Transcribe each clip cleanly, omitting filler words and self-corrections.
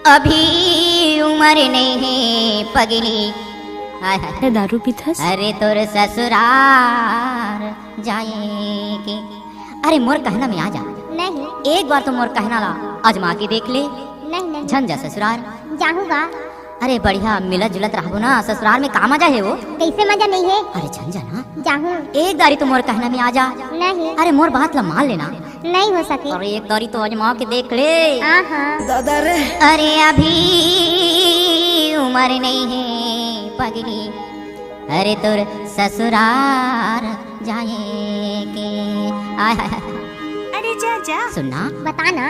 अभी उम्र नहीं है पगली। हाय हाय दारू पीथस। अरे तोर ससुराल जाएगी। अरे मोर कहना में आ जा। नहीं एक बार तो मोर कहना ला आजमा के देख ले। नहीं नहीं झन जा ससुराल। जाऊंगा। अरे बढ़िया मिलत जुलत रहबो ना ससुराल में का मजा है वो। कैसे मजा नहीं है? अरे झन जा ना जाऊं। एक दारी तो मोर कहना में आ जा। नहीं अरे मोर बात ला मान लेना। नहीं हो सके। अरे एक दारी तो आजमा के देख ले। दादा रे। अरे अभी उम्र नहीं है पगली। अरे तोर ससुराल जाएगी। आय हाय हाय। अरे जा जा। सुनना बताना।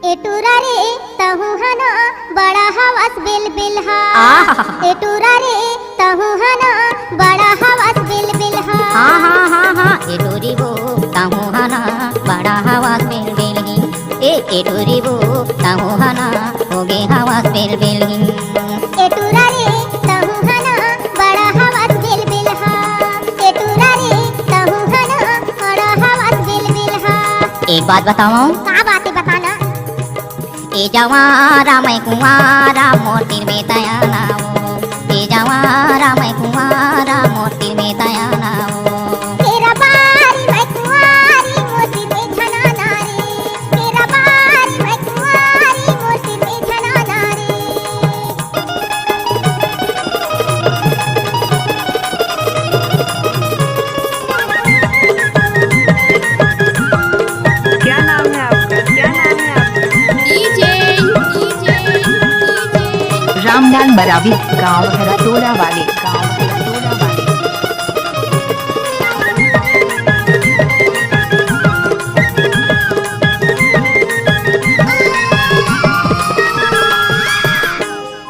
एटूरा रे तहु हना बड़ा हवस बिल बिल हा। एटूरा रे तहु हना बड़ा हवस बिल बिल हा। हाँ हाँ हाँ हाँ एटूरी वो ताहू हना बड़ा हवास बिल बिल ही। एटूरी वो ताहू हना हो गे हवास बिल बिल ही। एटूरा रे तहु हना बड़ा हवस बिल बिल हा। एटूरा रे तहु हना बड़ा हवस बिल बिल हा। एक बात बताओ। का बातें बताना। ए जवारा मैं कुंवारा मोती में तया नाओ। ए जवारा मैं कुंवारा मोती में तया नाओ। तेरा बारी मैं कुंवारी मोती में धना नारी। तेरा बारी मैं कुंवारी मोती में धना नारी। क्या नाम है आपका? क्या नाम है आपका? डीजे रामलाल मरावी, गांव हराटोला वाले, गांव हराटोला वाले।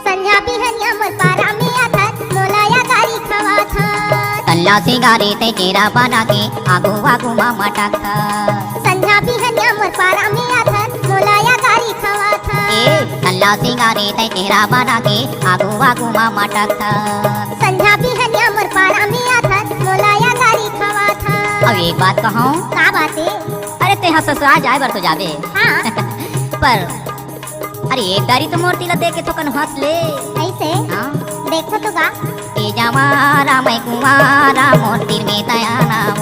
संध्या बिहनिया मोर पारा में आथत मोलाया गारी खवा था। तल्ला सिंगारे ते चेहरा बना के आगू आगू मामा टाका। संध्या बिहनिया मोर पारा में आथत मोलाया गारी खवा था। तल्ला सिंगारे ते चेहरा बना के आगू आगू मामा टाका। संध्या बिहनिया मोर पारा में आथत मोलाया गारी खवा था। अब एक बात कहूँ। का बातें? अरे तेहा ससुराल जाए बर तो जाबे। हाँ पर अरे एक दारी तो मूर्ति ला देख के तो कन हंस ले। ऐसे हाँ देखो तो का। ए जवारा मैं कुंवारा मोती में तया नाओ।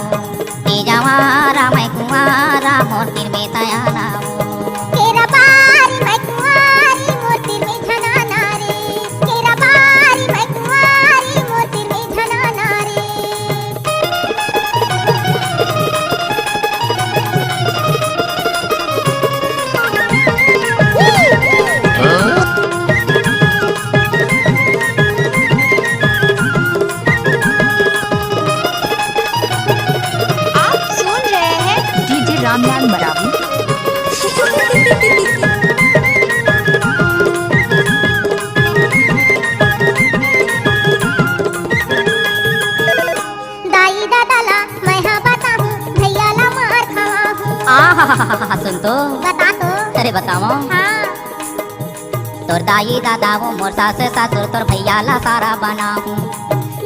ए जवारा मैं कुंवारा मोती में तया नाओ। तेरा बारी मैं कुंवारी मोती में धना नारी। तेरा बारी मैं कुंवारी मोती में धना नारी। आप सुन रहे हैं डीजे रामलाल मरावी। दाई दादाला मैं हाँ बताऊँ भैया ला मार खावा हूँ। आहा सुन तो। बता तो। अरे बताओ। हाँ तोर दाई दादा वो मोर सास ससुर तोर भैया ला सारा बना हूँ।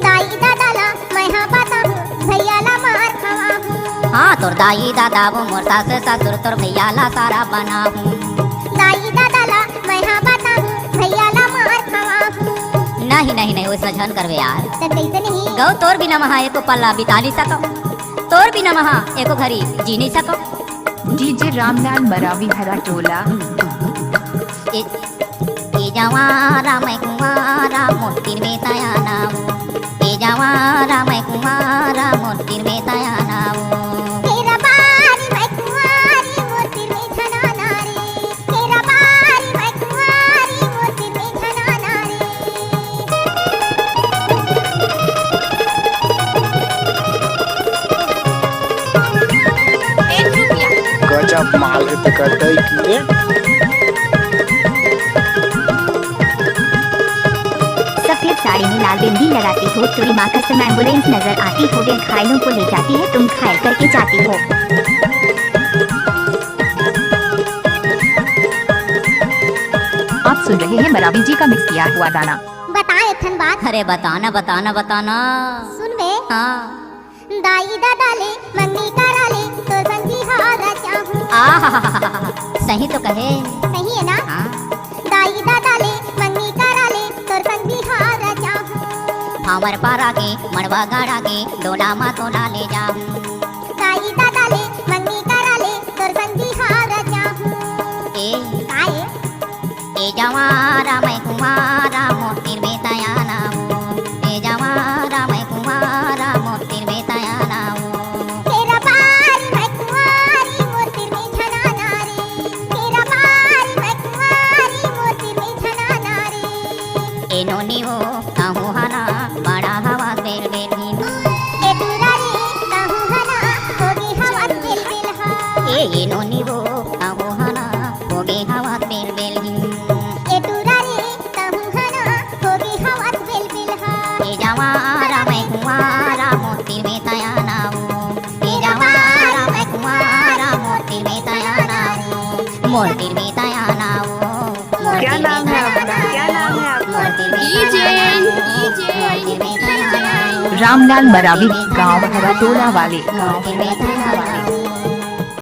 दाई दादाला मैं हाँ बताऊँ भैया ला मार खावा हूँ। हाँ तोर दाई दादा वो मोर सास ससुर तोर भैया ला सारा बना हूँ। दाई दादाला मैं हाँ बताऊँ भैया ला मार खावा हूँ। नहीं नहीं नहीं वैसा झन करवे यार। तो कैसे नहीं? गौ तोर बिना महा एको पल्ला बिता नहीं सको। तोर बिना महा एको घड़ी जी नहीं सको। डीजे रामलाल मरावी हराटोला। ए जवारा मैं कुंवारा मोती में तया नाओ। ए जवारा मैं कुंवारा मोती में तया नाओ। तेरा बारी मैं कुंवारी मोती में धना नारी। तेरा बारी मैं कुंवारी मोती में धना नारी। ₹1। गजब माल है ते करतई की रे। सफेद साड़ी में लाल बिंदी लगाती हो, चोरी माँ कसम एम्बुलेंस नजर आती हो, वे घायलों को ले जाती है, तुम घायल करके जाती हो। आप सुन रहे हैं मरावी जी का मिक्स किया हुआ गाना। बता एथन बात। अरे बताना बताना बताना। सुन बे। हाँ दाई दादा ले मंगनी करा ले तो संगी हारा चाहूँ। आहा सही तो कहे। सही है ना? हाँ कांवर पारा के मड़वा गाड़ा के डोला मा तोला ले जाऊं ताई दादाले मंगनी कराले तोर संगी हार जाऊं ए काय ए जवारा मैं कुमारा मोतीर में तया नाऊ ए जवारा मैं कुमारा मोतीर में तया नाऊ तेरा बारी मैं कुंवारी मोती में छना नारी तेरा बारी मैं कुंवारी मोती में छना नारी ए नोनी वो कहूँ हना बड़ा हवा बेल बेल हिन ए टुरारी कहूँ हना होगी हवा बिल बिल हा ए नोनी वो कहूँ हना होगे हवा बेल बेल हिन ए टुरारी कहूँ हना होगी हवा बिल बिल हा ए जवारा मैं कुमारा मोतीर में तया नाऊ ए जवारा मैं कुमारा मोतीर में तया नाऊ मोतीर में तया नाऊ क्या नाम है आपका? क्या नाम है आपका? डीजे रामलाल मरावी गांव हराटोला वाले गांव मोतीर में तया नाऊ